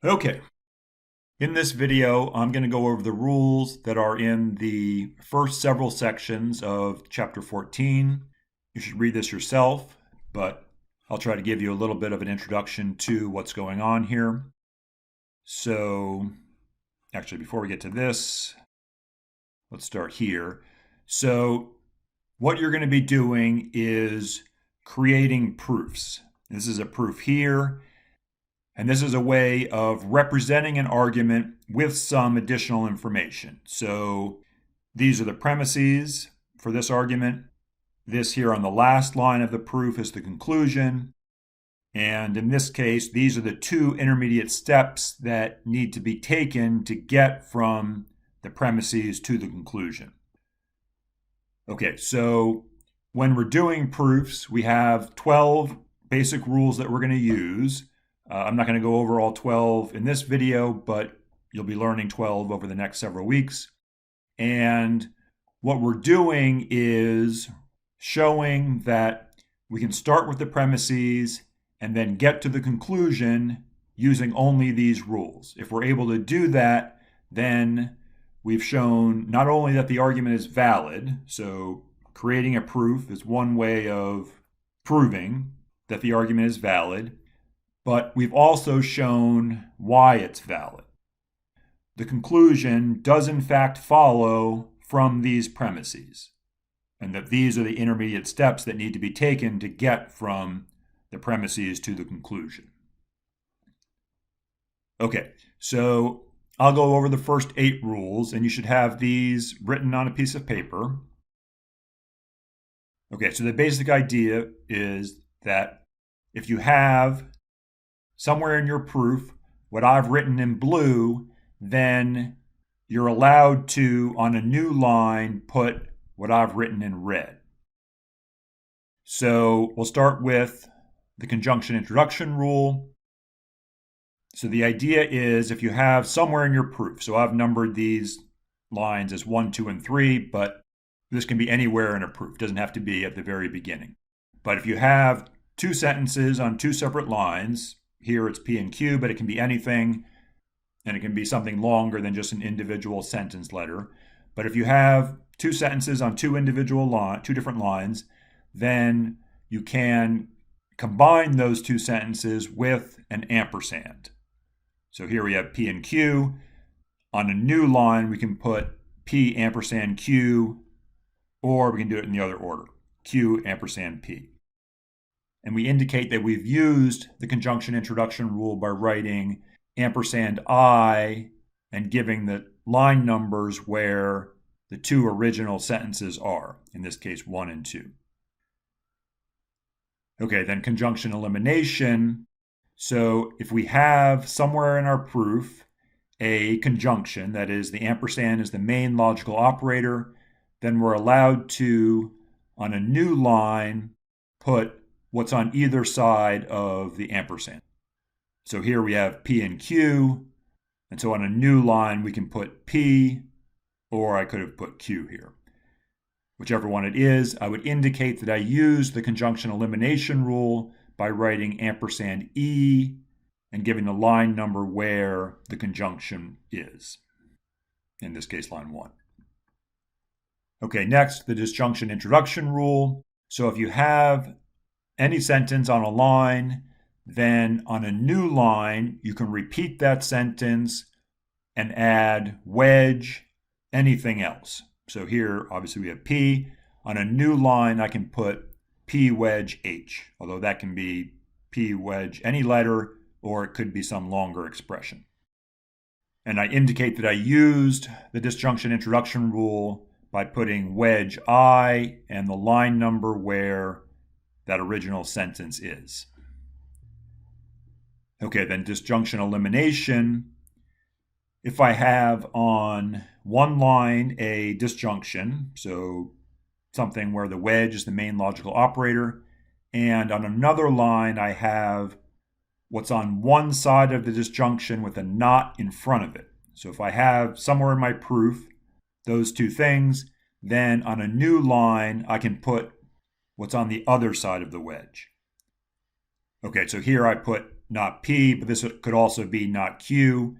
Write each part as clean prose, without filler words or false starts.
Okay, in this video, I'm going to go over the rules that are in the first several sections of chapter 14. You should read this yourself, but I'll try to give you a little bit of an introduction to what's going on here. So, actually, before we get to this, let's start here. So, what you're going to be doing is creating proofs. This is a proof here. And this is a way of representing an argument with some additional information. So these are the premises for this argument. This here on the last line of the proof is the conclusion. And in this case, these are the two intermediate steps that need to be taken to get from the premises to the conclusion. Okay, so when we're doing proofs, we have 12 basic rules that we're going to use. I'm not going to go over all 12 in this video, but you'll be learning 12 over the next several weeks. And what we're doing is showing that we can start with the premises and then get to the conclusion using only these rules. If we're able to do that, then we've shown not only that the argument is valid, so creating a proof is one way of proving that the argument is valid, but we've also shown why it's valid. The conclusion does in fact follow from these premises, and that these are the intermediate steps that need to be taken to get from the premises to the conclusion. Okay, so I'll go over the first 8 rules, and you should have these written on a piece of paper. Okay, so the basic idea is that if you have somewhere in your proof what I've written in blue, then you're allowed to, on a new line, put what I've written in red. So we'll start with the conjunction introduction rule. So the idea is if you have somewhere in your proof, so I've numbered these lines as 1, 2, and 3, but this can be anywhere in a proof. It doesn't have to be at the very beginning. But if you have 2 sentences on 2 separate lines, here it's P and Q, but it can be anything, and it can be something longer than just an individual sentence letter. But if you have 2 sentences on 2 different lines, then you can combine those 2 sentences with an ampersand. So here we have P and Q. On a new line, we can put P ampersand Q, or we can do it in the other order, Q ampersand P. And we indicate that we've used the conjunction introduction rule by writing ampersand I and giving the line numbers where the 2 original sentences are, in this case 1 and 2. Okay, then conjunction elimination. So if we have somewhere in our proof a conjunction, that is the ampersand is the main logical operator, then we're allowed to, on a new line, put what's on either side of the ampersand. So here we have P and Q, and so on a new line we can put P, or I could have put Q here. Whichever one it is, I would indicate that I used the conjunction elimination rule by writing ampersand E and giving the line number where the conjunction is. In this case, line 1. Okay, next, the disjunction introduction rule. So if you have any sentence on a line, then on a new line, you can repeat that sentence and add wedge, anything else. So here, obviously, we have P. On a new line, I can put P wedge H, although that can be P wedge any letter, or it could be some longer expression. And I indicate that I used the disjunction introduction rule by putting wedge I and the line number where that original sentence is. Okay, then disjunction elimination. If I have on one line a disjunction, so something where the wedge is the main logical operator, and on another line I have what's on one side of the disjunction with a not in front of it. So if I have somewhere in my proof those 2 things, then on a new line I can put what's on the other side of the wedge. Okay, so here I put not P, but this could also be not Q.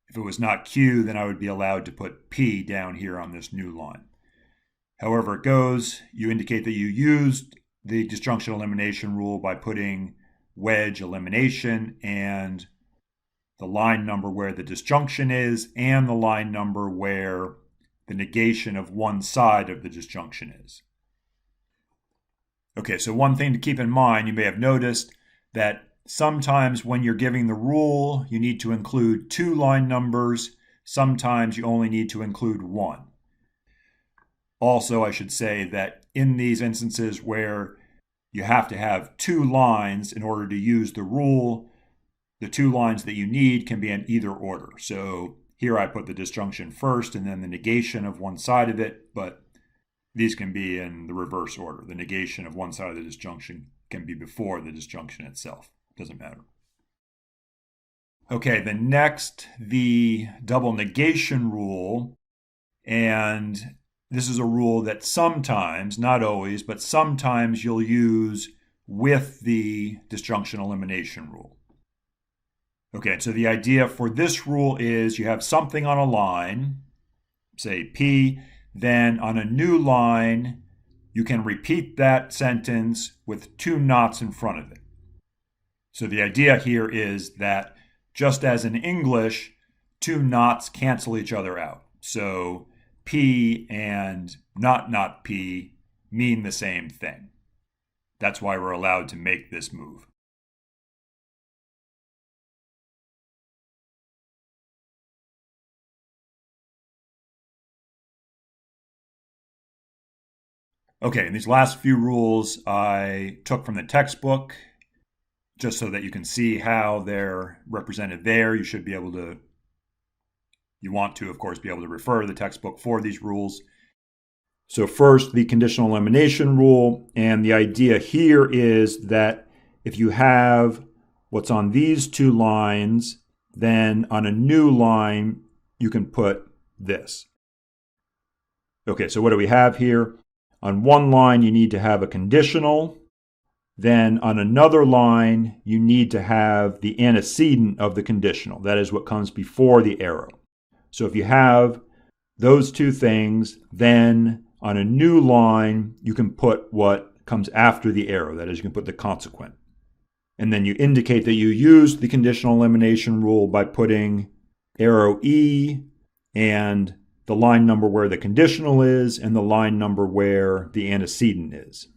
If it was not Q, then I would be allowed to put P down here on this new line. However it goes, you indicate that you used the disjunction elimination rule by putting wedge elimination and the line number where the disjunction is and the line number where the negation of one side of the disjunction is. Okay, so one thing to keep in mind, you may have noticed that sometimes when you're giving the rule, you need to include two line numbers. Sometimes you only need to include one. Also, I should say that in these instances where you have to have two lines in order to use the rule, the two lines that you need can be in either order. So here I put the disjunction first and then the negation of one side of it, but these can be in the reverse order. The negation of one side of the disjunction can be before the disjunction itself. Doesn't matter. Okay, then next, the double negation rule. And this is a rule that sometimes, not always, but sometimes you'll use with the disjunction elimination rule. Okay, so the idea for this rule is you have something on a line, say P, then on a new line, you can repeat that sentence with two nots in front of it. So the idea here is that just as in English, two nots cancel each other out. So P and not P mean the same thing. That's why we're allowed to make this move. Okay, and these last few rules I took from the textbook just so that you can see how they're represented there. You should be able to, you want to, of course, be able to refer to the textbook for these rules. So first, the conditional elimination rule, and the idea here is that if you have what's on these two lines, then on a new line, you can put this. Okay, so what do we have here? On one line, you need to have a conditional. Then on another line, you need to have the antecedent of the conditional. That is what comes before the arrow. So if you have those two things, then on a new line, you can put what comes after the arrow. That is, you can put the consequent. And then you indicate that you used the conditional elimination rule by putting arrow E and the line number where the conditional is and the line number where the antecedent is.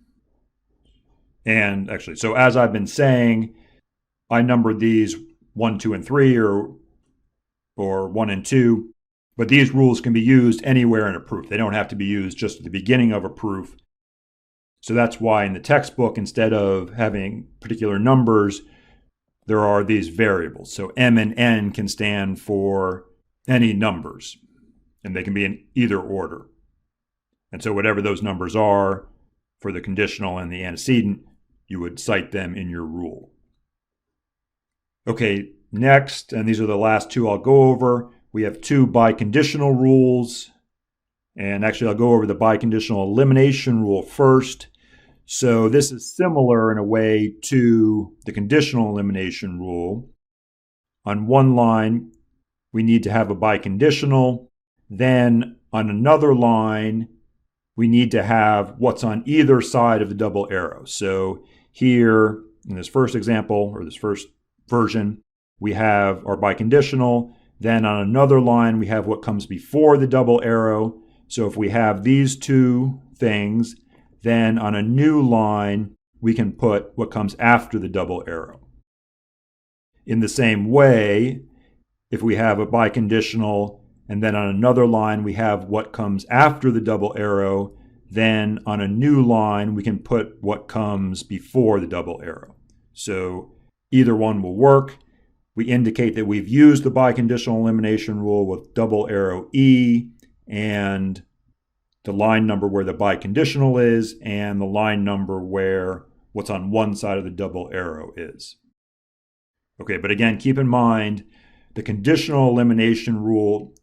And actually, so as I've been saying, I numbered these 1, 2, and 3 or 1 and 2, but these rules can be used anywhere in a proof. They don't have to be used just at the beginning of a proof. So that's why in the textbook, instead of having particular numbers, there are these variables. So M and N can stand for any numbers, and they can be in either order. And so whatever those numbers are for the conditional and the antecedent, you would cite them in your rule. Okay, next, and these are the last two I'll go over, we have two biconditional rules. And actually, I'll go over the biconditional elimination rule first. So this is similar in a way to the conditional elimination rule. On one line, we need to have a biconditional. Then on another line, we need to have what's on either side of the double arrow. So here, in this first example, or this first version, we have our biconditional. Then on another line, we have what comes before the double arrow. So if we have these two things, then on a new line, we can put what comes after the double arrow. In the same way, if we have a biconditional, and then on another line, we have what comes after the double arrow, then on a new line, we can put what comes before the double arrow. So either one will work. We indicate that we've used the biconditional elimination rule with double arrow E and the line number where the biconditional is and the line number where what's on one side of the double arrow is. Okay, but again, keep in mind, the conditional elimination rule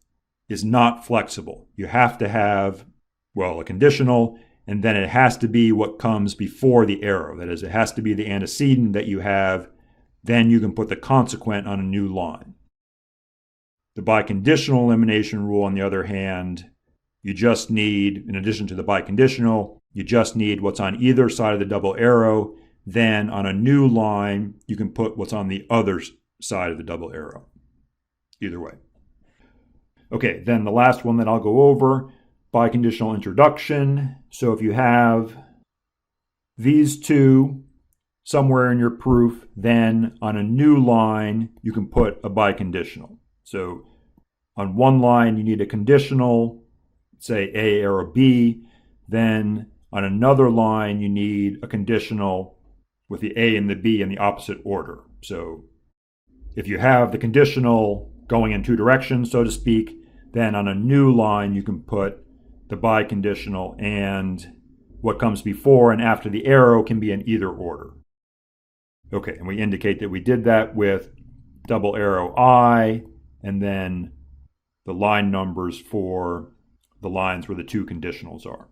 is not flexible. You have to have, well, a conditional, and then it has to be what comes before the arrow. That is, it has to be the antecedent that you have then you can put the consequent on a new line. The biconditional elimination rule, on the other hand, you just need, in addition to the biconditional, you just need what's on either side of the double arrow. Then on a new line, you can put what's on the other side of the double arrow. Either way. Okay, then the last one that I'll go over, biconditional introduction. So if you have these two somewhere in your proof, then on a new line, you can put a biconditional. So on one line, you need a conditional, say A arrow B. Then on another line, you need a conditional with the A and the B in the opposite order. So if you have the conditional going in two directions, so to speak, then on a new line, you can put the biconditional, and what comes before and after the arrow can be in either order. Okay, and we indicate that we did that with double arrow I, and then the line numbers for the lines where the two conditionals are.